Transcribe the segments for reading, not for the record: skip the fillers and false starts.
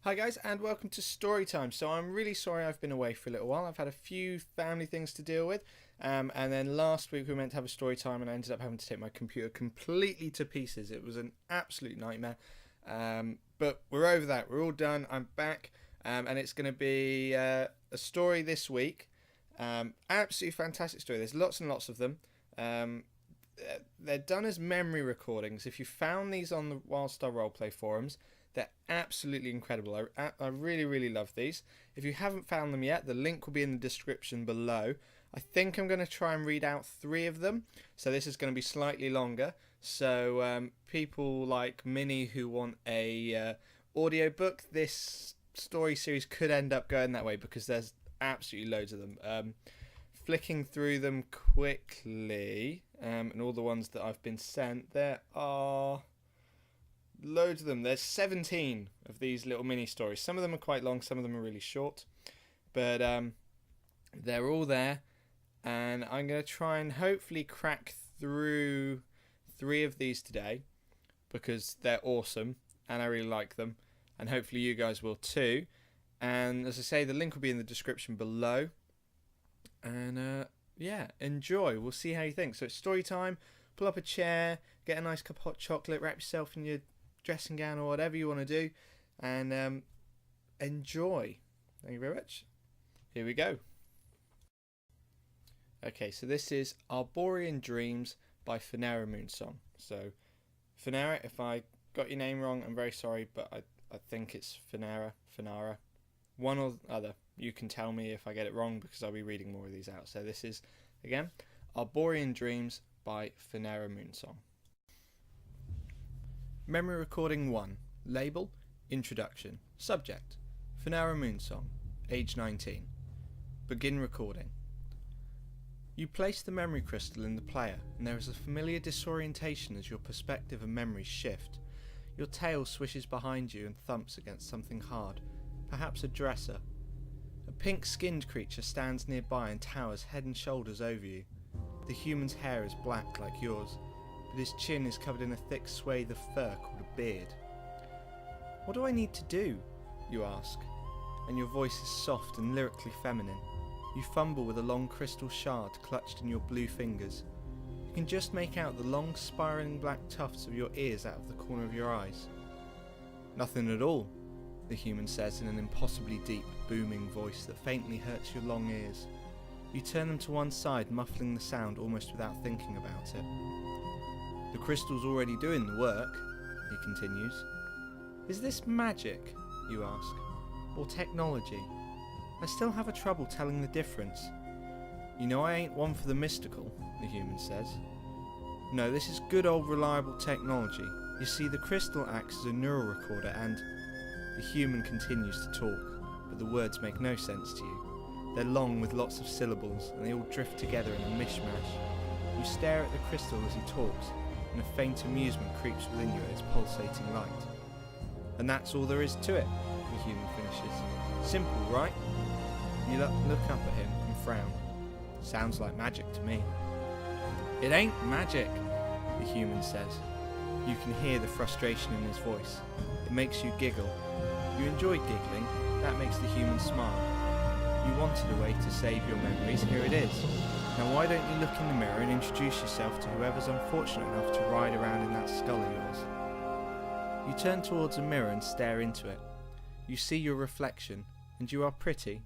Hi guys, and welcome to story time. So I'm really sorry I've been away for a little while. I've had a few family things to deal with, and then last week we were meant to have a story time and I ended up having to take my computer completely to pieces. It was an absolute nightmare, but we're over that. We're all done. I'm back, and it's going to be a story this week. Absolutely fantastic story. There's lots and lots of them. They're done as memory recordings. If you found these on the WildStar roleplay forums, they're absolutely incredible. I really, really love these. If you haven't found them yet, the link will be in the description below. I think I'm going to try and read out 3 of them. So this is going to be slightly longer. So people like Minnie who want a audiobook, this story series could end up going that way because there's absolutely loads of them. Flicking through them quickly, and all the ones that I've been sent, there are loads of them. There's 17 of these little mini stories. Some of them are quite long, some of them are really short, but they're all there, and I'm going to try and hopefully crack through 3 of these today because they're awesome and I really like them, and hopefully you guys will too. And as I say, the link will be in the description below, and yeah, enjoy. We'll see how you think. So it's story time. Pull up a chair, get a nice cup of hot chocolate, wrap yourself in your dressing gown or whatever you want to do, and enjoy. Thank you very much. Here we go. Okay, so this is Arborian Dreams by Fenara Moonsong. So Fenara, if I got your name wrong, I'm very sorry, but I think it's Fenara, one or the other. You can tell me if I get it wrong because I'll be reading more of these out. So this is, again, Arborian Dreams by Fenara Moonsong. Memory Recording 1. Label, Introduction. Subject, Fenara Moonsong, age 19. Begin recording. You place the memory crystal in the player, and there is a familiar disorientation as your perspective and memories shift. Your tail swishes behind you and thumps against something hard, perhaps a dresser. A pink-skinned creature stands nearby and towers head and shoulders over you. The human's hair is black like yours, but his chin is covered in a thick swathe of fur called a beard. What do I need to do? You ask, and your voice is soft and lyrically feminine. You fumble with a long crystal shard clutched in your blue fingers. You can just make out the long spiraling black tufts of your ears out of the corner of your eyes. Nothing at all, the human says in an impossibly deep, booming voice that faintly hurts your long ears. You turn them to one side, muffling the sound almost without thinking about it. The crystal's already doing the work, he continues. Is this magic, you ask, or technology? I still have a trouble telling the difference. You know I ain't one for the mystical, the human says. No, this is good old reliable technology. You see, the crystal acts as a neural recorder and... The human continues to talk, but the words make no sense to you. They're long with lots of syllables, and they all drift together in a mishmash. You stare at the crystal as he talks, and a faint amusement creeps within you at its pulsating light. And that's all there is to it, the human finishes. Simple, right? You look up at him and frown. Sounds like magic to me. It ain't magic, the human says. You can hear the frustration in his voice. It makes you giggle. You enjoy giggling, that makes the human smile. You wanted a way to save your memories, here it is. Now why don't you look in the mirror and introduce yourself to whoever's unfortunate enough to ride around in that skull of yours. You turn towards a mirror and stare into it. You see your reflection, and you are pretty,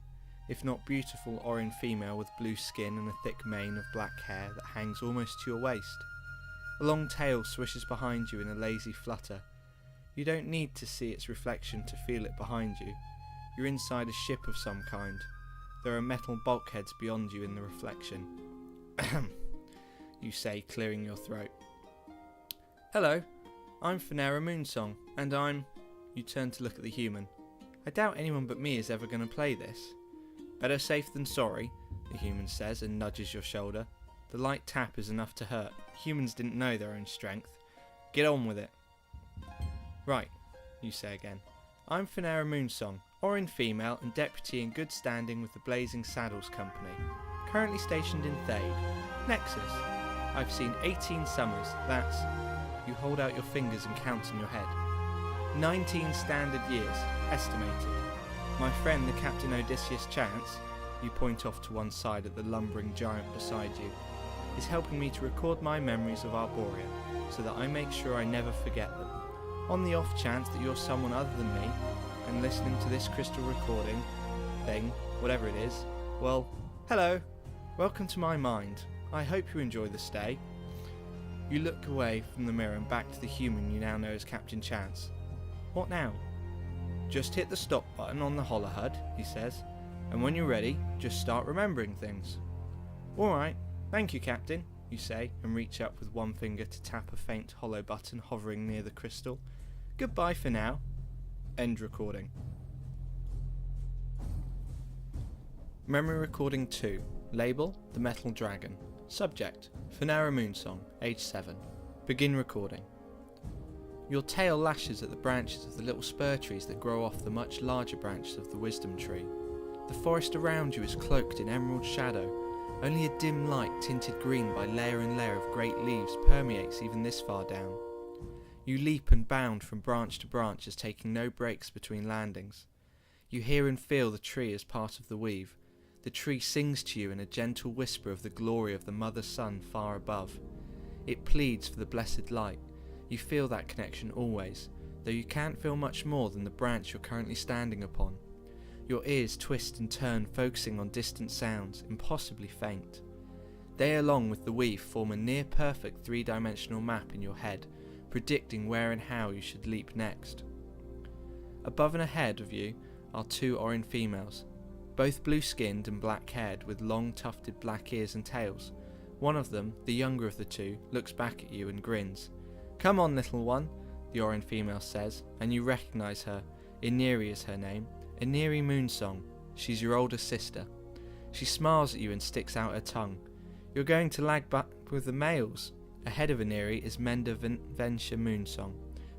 if not beautiful Orin female with blue skin and a thick mane of black hair that hangs almost to your waist. A long tail swishes behind you in a lazy flutter. You don't need to see its reflection to feel it behind you. You're inside a ship of some kind. There are metal bulkheads beyond you in the reflection. You say, clearing your throat. Hello, I'm Fenara Moonsong, and I'm... You turn to look at the human. I doubt anyone but me is ever going to play this. Better safe than sorry, the human says and nudges your shoulder. The light tap is enough to hurt. Humans didn't know their own strength. Get on with it. Right, you say again. I'm Fenara Moonsong, Orin female and deputy in good standing with the Blazing Saddles Company. Currently stationed in Thade. Nexus. I've seen 18 summers, that's... You hold out your fingers and count in your head. 19 standard years, estimated. My friend the Captain Odysseus Chance, you point off to one side at the lumbering giant beside you, is helping me to record my memories of Arborian, so that I make sure I never forget them. On the off chance that you're someone other than me, and listening to this crystal recording thing, whatever it is, well, hello, welcome to my mind. I hope you enjoy the stay. You look away from the mirror and back to the human you now know as Captain Chance. What now? Just hit the stop button on the HoloHUD, he says, and when you're ready, just start remembering things. Alright, thank you, Captain, you say, and reach up with one finger to tap a faint hollow button hovering near the crystal. Goodbye for now. End recording. Memory recording 2. Label, The Metal Dragon. Subject, Fenara Moonsong, age 7. Begin recording. Your tail lashes at the branches of the little spur trees that grow off the much larger branches of the wisdom tree. The forest around you is cloaked in emerald shadow. Only a dim light tinted green by layer and layer of great leaves permeates even this far down. You leap and bound from branch to branch as taking no breaks between landings. You hear and feel the tree as part of the weave. The tree sings to you in a gentle whisper of the glory of the mother sun far above. It pleads for the blessed light. You feel that connection always, though you can't feel much more than the branch you're currently standing upon. Your ears twist and turn, focusing on distant sounds, impossibly faint. They, along with the weave, form a near-perfect three-dimensional map in your head, predicting where and how you should leap next. Above and ahead of you are 2 Aurorian females, both blue-skinned and black-haired with long tufted black ears and tails. One of them, the younger of the 2, looks back at you and grins. "Come on, little one," the Aurorian female says, and you recognise her. Iniri is her name. Iniri Moonsong. She's your older sister. She smiles at you and sticks out her tongue. "You're going to lag back with the males." Ahead of Iniri is Menda Vensha Moonsong,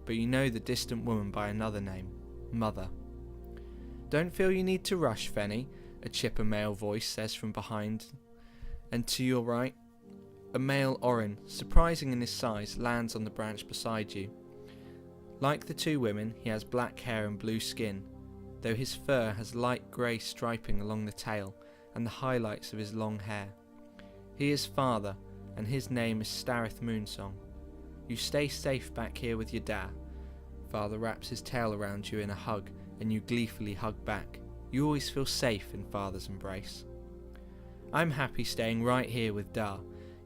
but you know the distant woman by another name, Mother. "Don't feel you need to rush, Fenny," a chipper male voice says from behind, and to your right, a male Aurorian, surprising in his size, lands on the branch beside you. Like the 2 women, he has black hair and blue skin, though his fur has light grey striping along the tail and the highlights of his long hair. He is father, and his name is Stareth Moonsong. You stay safe back here with your dad. Father wraps his tail around you in a hug, and you gleefully hug back. You always feel safe in father's embrace. "I'm happy staying right here with Da,"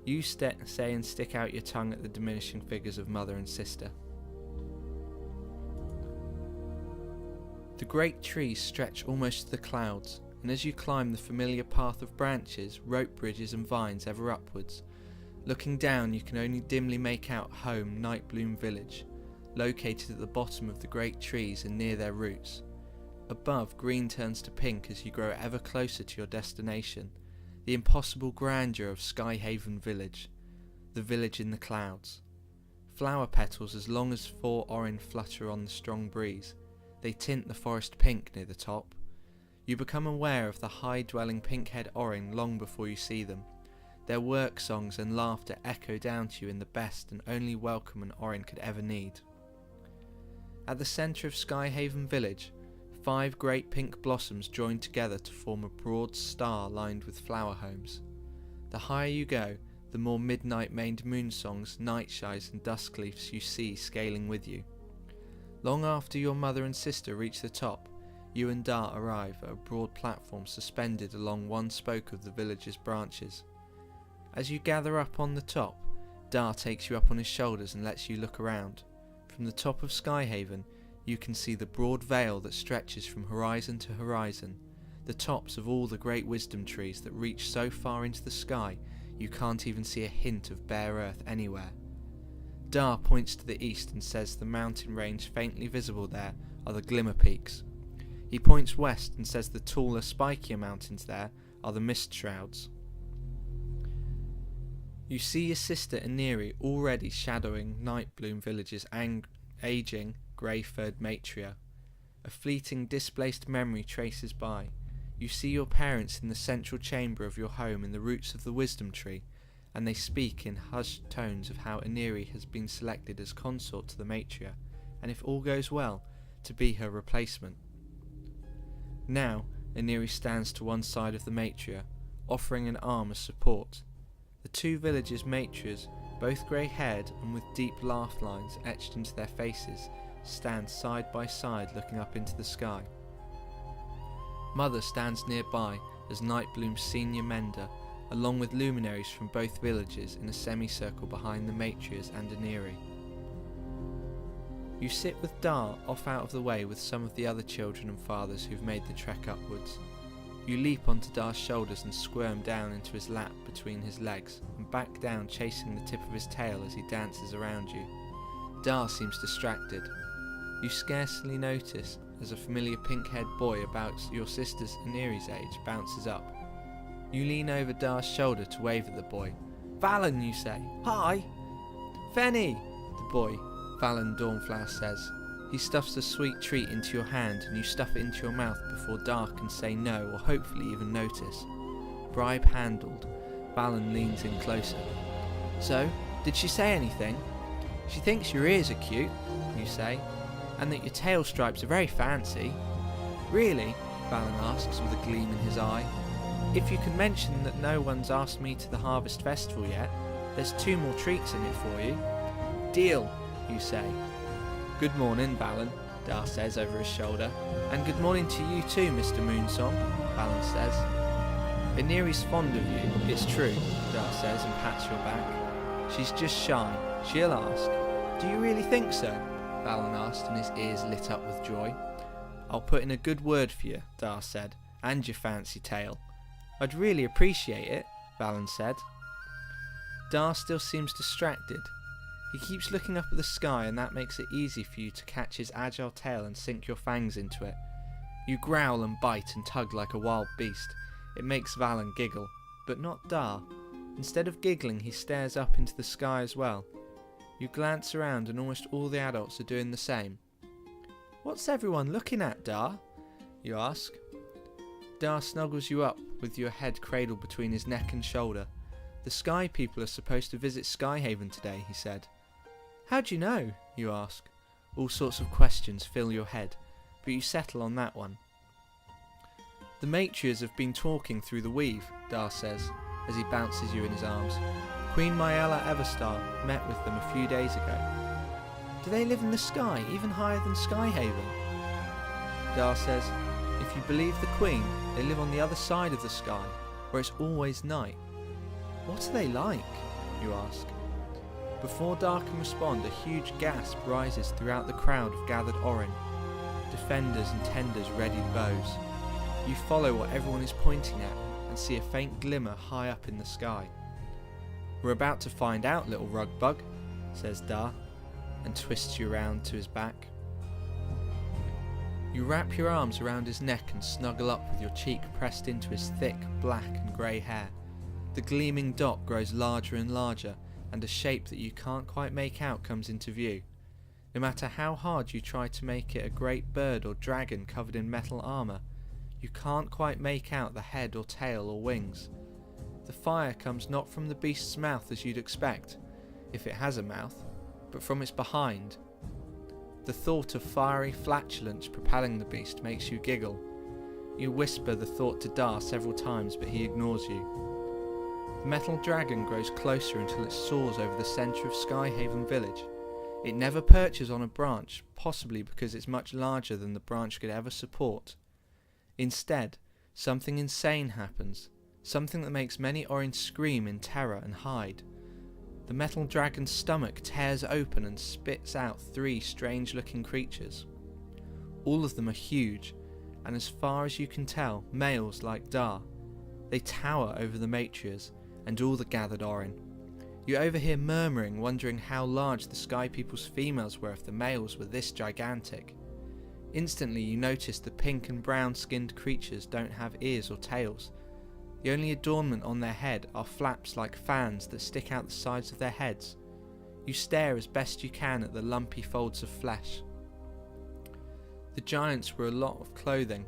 you say and stick out your tongue at the diminishing figures of mother and sister. The great trees stretch almost to the clouds, and as you climb the familiar path of branches, rope bridges and vines ever upwards, looking down you can only dimly make out home Nightbloom Village, located at the bottom of the great trees and near their roots. Above, green turns to pink as you grow ever closer to your destination, the impossible grandeur of Skyhaven Village, the village in the clouds. Flower petals as long as 4 Aurorian flutter on the strong breeze. They tint the forest pink near the top. You become aware of the high-dwelling pink-haired Aurorian long before you see them. Their work songs and laughter echo down to you in the best and only welcome an Aurorian could ever need. At the centre of Skyhaven Village, 5 great pink blossoms join together to form a broad star lined with flower homes. The higher you go, the more midnight-maned moonsongs, nightshies and duskleafs you see scaling with you. Long after your mother and sister reach the top, you and Da arrive at a broad platform suspended along one spoke of the village's branches. As you gather up on the top, Da takes you up on his shoulders and lets you look around. From the top of Skyhaven, you can see the broad vale that stretches from horizon to horizon, the tops of all the great wisdom trees that reach so far into the sky you can't even see a hint of bare earth anywhere. Da points to the east and says the mountain range faintly visible there are the Glimmer Peaks. He points west and says the taller, spikier mountains there are the Mist Shrouds. You see your sister Iniri already shadowing Nightbloom Village's aging, grey-furred matria. A fleeting, displaced memory traces by. You see your parents in the central chamber of your home in the roots of the wisdom tree, and they speak in hushed tones of how Iniri has been selected as consort to the matria, and if all goes well, to be her replacement. Now, Aniri stands to one side of the matria, offering an arm as support. The two villagers' matrias, both grey-haired and with deep laugh lines etched into their faces, stand side by side looking up into the sky. Mother stands nearby as Nightbloom's senior mender, along with luminaries from both villages in a semicircle behind the matrias and Aniri. You sit with Dar off out of the way with some of the other children and fathers who've made the trek upwards. You leap onto Dar's shoulders and squirm down into his lap between his legs, and back down chasing the tip of his tail as he dances around you. Dar seems distracted. You scarcely notice as a familiar pink-haired boy about your sister's Aniri's age bounces up. You lean over Dar's shoulder to wave at the boy. "Valen," you say. "Hi!" "Fenny!" the boy, Valen Dawnflower, says. He stuffs a sweet treat into your hand and you stuff it into your mouth before Dar can say no or hopefully even notice. Bribe handled, Valen leans in closer. "So, did she say anything?" "She thinks your ears are cute," you say, "and that your tail stripes are very fancy." "Really?" Valen asks with a gleam in his eye. "If you can mention that no one's asked me to the Harvest Festival yet, there's 2 more treats in it for you." "Deal," you say. "Good morning, Valen," Dar says over his shoulder. "And good morning to you too, Mr. Moonsong," Valen says. "Aniri's fond of you, it's true," Dar says and pats your back. "She's just shy. She'll ask." "Do you really think so?" Valen asked and his ears lit up with joy. "I'll put in a good word for you," Dar said, "and your fancy tail." "I'd really appreciate it," Valen said. Dar still seems distracted. He keeps looking up at the sky and that makes it easy for you to catch his agile tail and sink your fangs into it. You growl and bite and tug like a wild beast. It makes Valen giggle, but not Dar. Instead of giggling, he stares up into the sky as well. You glance around and almost all the adults are doing the same. "What's everyone looking at, Dar?" you ask. Dar snuggles you up with your head cradled between his neck and shoulder. "The Sky People are supposed to visit Skyhaven today," he said. "How do you know?" you ask. All sorts of questions fill your head, but you settle on that one. "The matriarchs have been talking through the weave," Dar says, as he bounces you in his arms. "Queen Myella Everstar met with them a few days ago." "Do they live in the sky, even higher than Skyhaven?" Dar says, "If you believe the Queen, they live on the other side of the sky, where it's always night." "What are they like?" you ask. Before Dar can respond, a huge gasp rises throughout the crowd of gathered Orin. Defenders and tenders readied bows. You follow what everyone is pointing at and see a faint glimmer high up in the sky. "We're about to find out, little rug bug," says Dar, and twists you around to his back. You wrap your arms around his neck and snuggle up with your cheek pressed into his thick, black and grey hair. The gleaming dot grows larger and larger, and a shape that you can't quite make out comes into view. No matter how hard you try to make it a great bird or dragon covered in metal armour, you can't quite make out the head or tail or wings. The fire comes not from the beast's mouth as you'd expect, if it has a mouth, but from its behind. The thought of fiery flatulence propelling the beast makes you giggle. You whisper the thought to Dar several times, but he ignores you. The metal dragon grows closer until it soars over the centre of Skyhaven village. It never perches on a branch, possibly because it's much larger than the branch could ever support. Instead, something insane happens, something that makes many Orin scream in terror and hide. The metal dragon's stomach tears open and spits out 3 strange-looking creatures. All of them are huge, and as far as you can tell, males like Dar. They tower over the matriarchs and all the gathered Orin. You overhear murmuring, wondering how large the Sky People's females were if the males were this gigantic. Instantly you notice the pink and brown skinned creatures don't have ears or tails. The only adornment on their head are flaps like fans that stick out the sides of their heads. You stare as best you can at the lumpy folds of flesh. The giants wear a lot of clothing,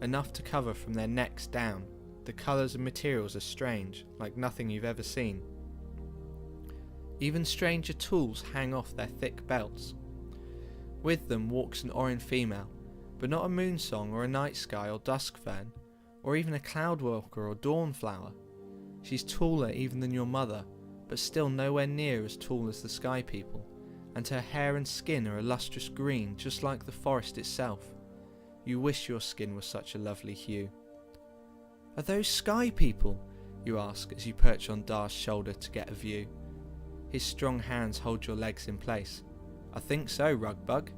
enough to cover from their necks down. The colours and materials are strange, like nothing you've ever seen. Even stranger tools hang off their thick belts. With them walks an Abrorian female, but not a moonsong or a night sky or dusk fern, or even a cloudwalker or dawnflower. She's taller even than your mother, but still nowhere near as tall as the sky people, and her hair and skin are a lustrous green just like the forest itself. You wish your skin was such a lovely hue. Are those sky people? You ask as you perch on Dar's shoulder to get a view. His strong hands hold your legs in place. I think so, Rugbug,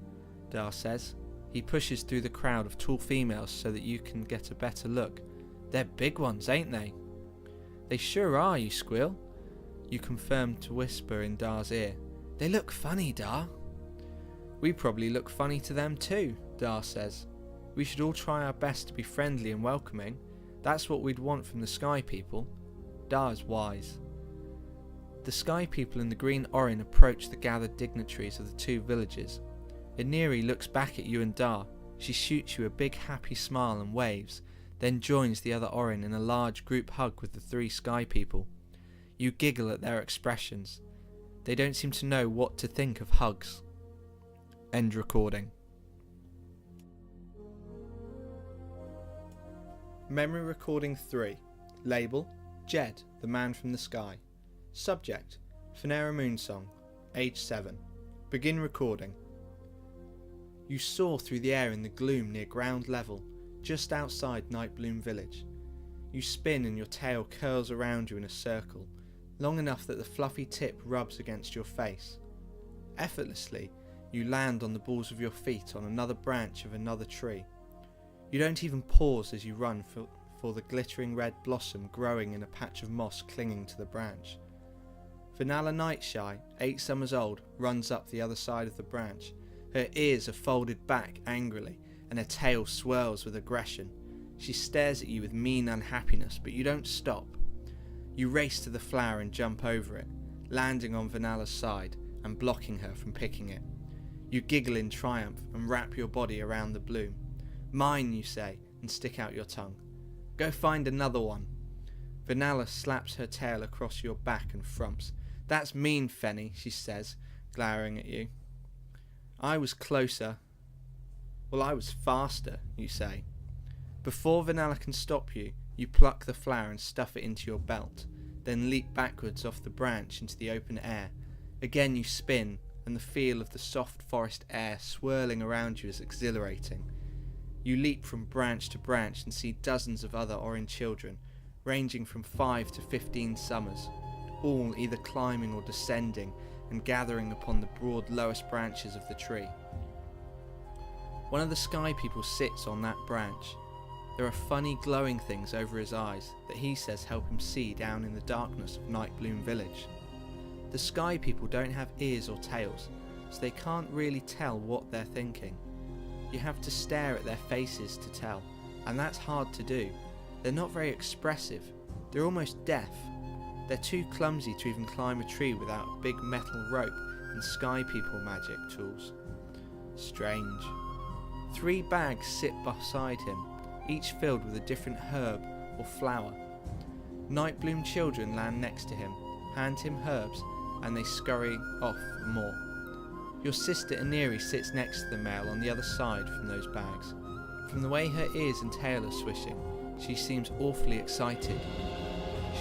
Dar says. He pushes through the crowd of tall females so that you can get a better look. They're big ones, ain't they? They sure are, you squeal. You confirm to whisper in Dar's ear. They look funny, Dar. We probably look funny to them too, Dar says. We should all try our best to be friendly and welcoming. That's what we'd want from the sky people. Dar's wise. The sky people and the green Abrorian approach the gathered dignitaries of the two villages. Iniri looks back at you and Dar. She shoots you a big happy smile and waves, then joins the other Abrorian in a large group hug with the three sky people. You giggle at their expressions. They don't seem to know what to think of hugs. End recording. Memory recording 3. Label: Jed, the man from the sky. Subject: Fenara Moonsong, age 7. Begin recording. You soar through the air in the gloom near ground level, just outside Nightbloom village. You spin and your tail curls around you in a circle, long enough that the fluffy tip rubs against your face. Effortlessly, you land on the balls of your feet on another branch of another tree. You don't even pause as you run for the glittering red blossom growing in a patch of moss clinging to the branch. Vanilla Nightshy, 8 summers old, runs up the other side of the branch. Her ears are folded back angrily, and her tail swirls with aggression. She stares at you with mean unhappiness, but you don't stop. You race to the flower and jump over it, landing on Vanilla's side and blocking her from picking it. You giggle in triumph and wrap your body around the bloom. Mine, you say, and stick out your tongue. Go find another one. Vanilla slaps her tail across your back and frumps. That's mean, Fenny, she says, glowering at you. I was closer. Well, I was faster, you say. Before Vanilla can stop you, you pluck the flower and stuff it into your belt, then leap backwards off the branch into the open air. Again you spin, and the feel of the soft forest air swirling around you is exhilarating. You leap from branch to branch and see dozens of other Abrorian children, ranging from 5 to 15 summers, all either climbing or descending and gathering upon the broad lowest branches of the tree. One of the sky people sits on that branch. There are funny glowing things over his eyes that he says help him see down in the darkness of Nightbloom village. The sky people don't have ears or tails, so they can't really tell what they're thinking. You have to stare at their faces to tell, and that's hard to do. They're not very expressive. They're almost deaf. They're too clumsy to even climb a tree without a big metal rope and sky people magic tools. Strange. 3 bags sit beside him, each filled with a different herb or flower. Nightbloom children land next to him, hand him herbs, and they scurry off for more. Your sister Iniri sits next to the male on the other side from those bags. From the way her ears and tail are swishing, she seems awfully excited.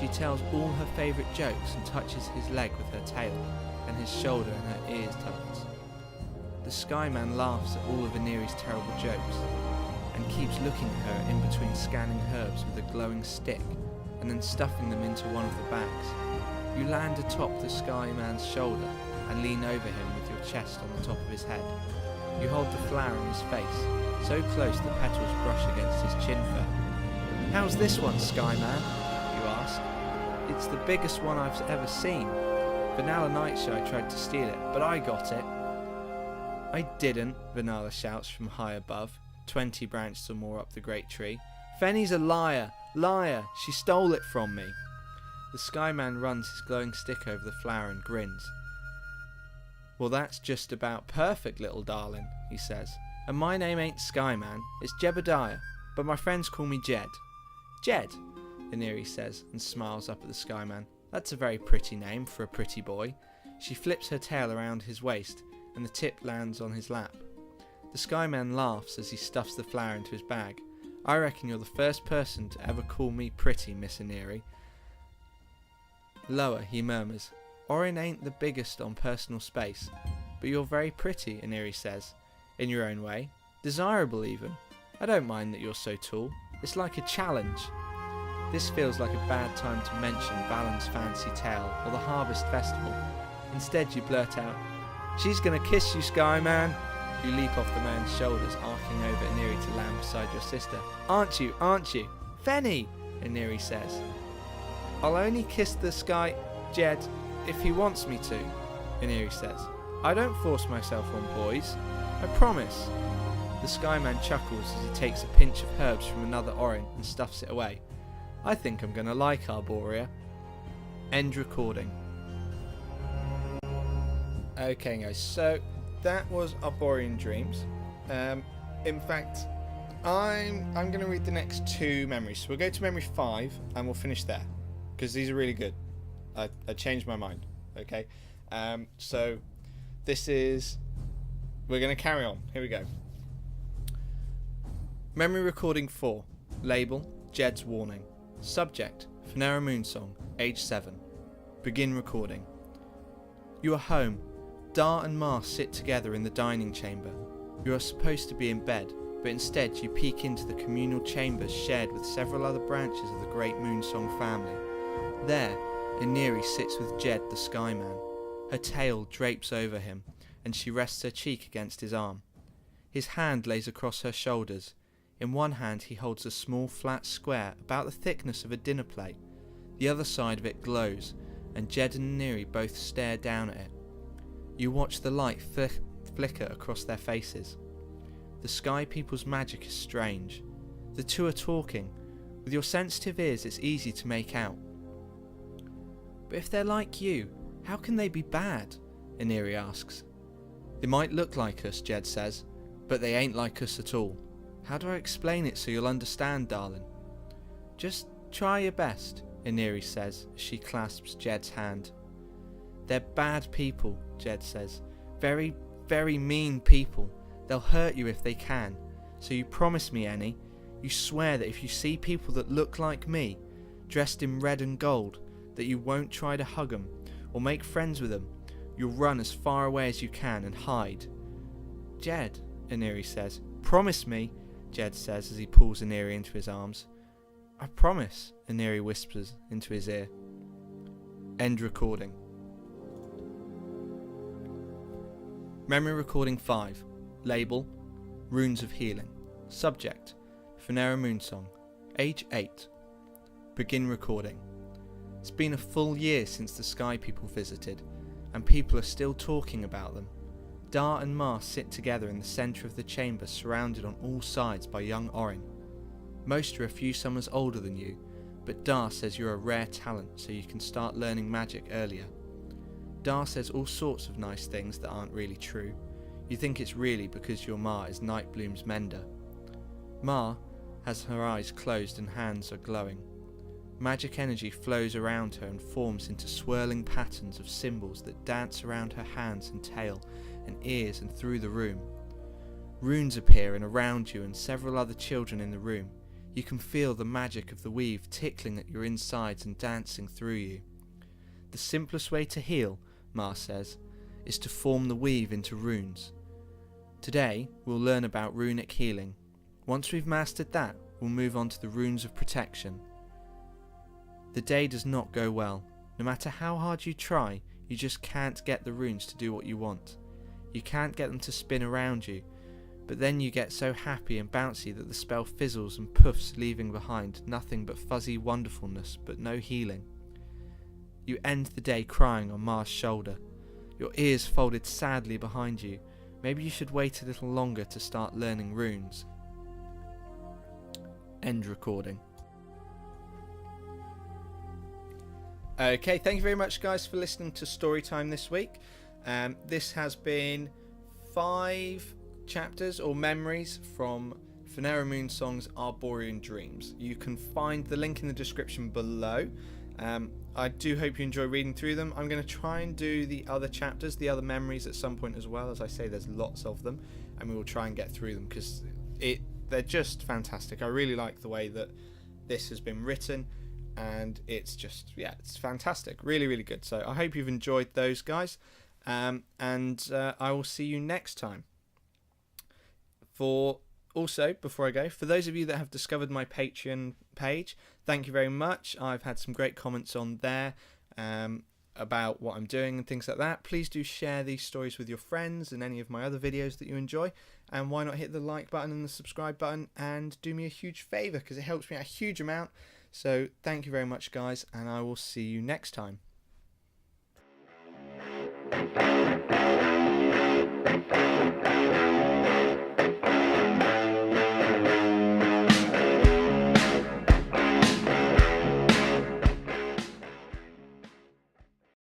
She tells all her favourite jokes and touches his leg with her tail, and his shoulder and her ears tugs. The Skyman laughs at all of Iniri's terrible jokes, and keeps looking at her in between scanning herbs with a glowing stick, and then stuffing them into one of the bags. You land atop the Skyman's shoulder, and lean over him with your chest on the top of his head. You hold the flower in his face, so close the petals brush against his chin fur. How's this one, Skyman? You ask. It's the biggest one I've ever seen. Vanilla Nightshy tried to steal it, but I got it. I didn't, Vanilla shouts from high above, 20 branches or more up the great tree. Fenny's a liar! Liar! She stole it from me! The Skyman runs his glowing stick over the flower and grins. Well, that's just about perfect, little darling, he says. And my name ain't Skyman, it's Jebediah, but my friends call me Jed. Jed, Iniri says, and smiles up at the Skyman. That's a very pretty name for a pretty boy. She flips her tail around his waist and the tip lands on his lap. The Skyman laughs as he stuffs the flower into his bag. I reckon you're the first person to ever call me pretty, Miss Iniri. Lower, he murmurs. Orin ain't the biggest on personal space, but you're very pretty, Iniri says, in your own way. Desirable even. I don't mind that you're so tall. It's like a challenge. This feels like a bad time to mention Valen's fancy tale or the Harvest Festival. Instead you blurt out, "She's gonna kiss you, Skyman!" You leap off the man's shoulders, arcing over Iniri to land beside your sister. Aren't you? Fenny! Iniri says. I'll only kiss the Sky... Jed, if he wants me to, Iniri says. I don't force myself on boys. I promise. The Skyman chuckles as he takes a pinch of herbs from another Orin and stuffs it away. I think I'm gonna like Arboria. End recording. Okay guys, so that was Arborian Dreams. In fact, I'm going to read the next two memories. So we'll go to memory 5 and we'll finish there, because these are really good. I changed my mind. Okay, so this is... We're going to carry on. Here we go. Memory recording 4. Label, Jed's warning. Subject, Fenara Moonsong, age 7. Begin recording. You are home. Dar and Ma sit together in the dining chamber. You are supposed to be in bed, but instead you peek into the communal chambers shared with several other branches of the great Moonsong family. There, Iniri sits with Jed the Skyman. Her tail drapes over him, and she rests her cheek against his arm. His hand lays across her shoulders. In one hand he holds a small flat square about the thickness of a dinner plate. The other side of it glows, and Jed and Iniri both stare down at it. You watch the light flicker across their faces. The Sky People's magic is strange. The two are talking. With your sensitive ears it's easy to make out. But if they're like you, how can they be bad? Iniri asks. They might look like us, Jed says, but they ain't like us at all. How do I explain it so you'll understand, darling? Just try your best, Iniri says as she clasps Jed's hand. They're bad people, Jed says. Very, very mean people. They'll hurt you if they can. So you promise me, Annie, you swear that if you see people that look like me, dressed in red and gold, that you won't try to hug them or make friends with them. You'll run as far away as you can and hide. Jed, Iniri says. Promise me, Jed says as he pulls Iniri into his arms. I promise, Iniri whispers into his ear. End recording. Memory recording 5. Label, Runes of Healing. Subject, Fenara Moonsong, age 8. Begin recording. It's been a full year since the Sky People visited, and people are still talking about them. Dar and Ma sit together in the centre of the chamber, surrounded on all sides by young Orin. Most are a few summers older than you, but Dar says you're a rare talent, so you can start learning magic earlier. Dar says all sorts of nice things that aren't really true. You think it's really because your Ma is Nightbloom's mender. Ma has her eyes closed and hands are glowing. Magic energy flows around her and forms into swirling patterns of symbols that dance around her hands and tail and ears and through the room. Runes appear and around you and several other children in the room. You can feel the magic of the weave tickling at your insides and dancing through you. The simplest way to heal, Ma says, is to form the weave into runes. Today, we'll learn about runic healing. Once we've mastered that, we'll move on to the runes of protection. The day does not go well. No matter how hard you try, you just can't get the runes to do what you want. You can't get them to spin around you, but then you get so happy and bouncy that the spell fizzles and puffs, leaving behind nothing but fuzzy wonderfulness, but no healing. You end the day crying on Ma's shoulder, your ears folded sadly behind you. Maybe you should wait a little longer to start learning runes. End recording. Okay, thank you very much guys for listening to Storytime this week. This has been 5 chapters or memories from Fenara Moonsong's Arborian Dreams. You can find the link in the description below. I do hope you enjoy reading through them. I'm going to try and do the other chapters, the other memories at some point as well. As I say, there's lots of them, and we will try and get through them because they're just fantastic. I really like the way that this has been written, and it's just, yeah, it's fantastic. Really, really good. So I hope you've enjoyed those, guys, and I will see you next time. Also, before I go, for those of you that have discovered my Patreon page, thank you very much. I've had some great comments on there about what I'm doing and things like that. Please do share these stories with your friends and any of my other videos that you enjoy. And why not hit the like button and the subscribe button and do me a huge favour, because it helps me out a huge amount. So thank you very much, guys, and I will see you next time.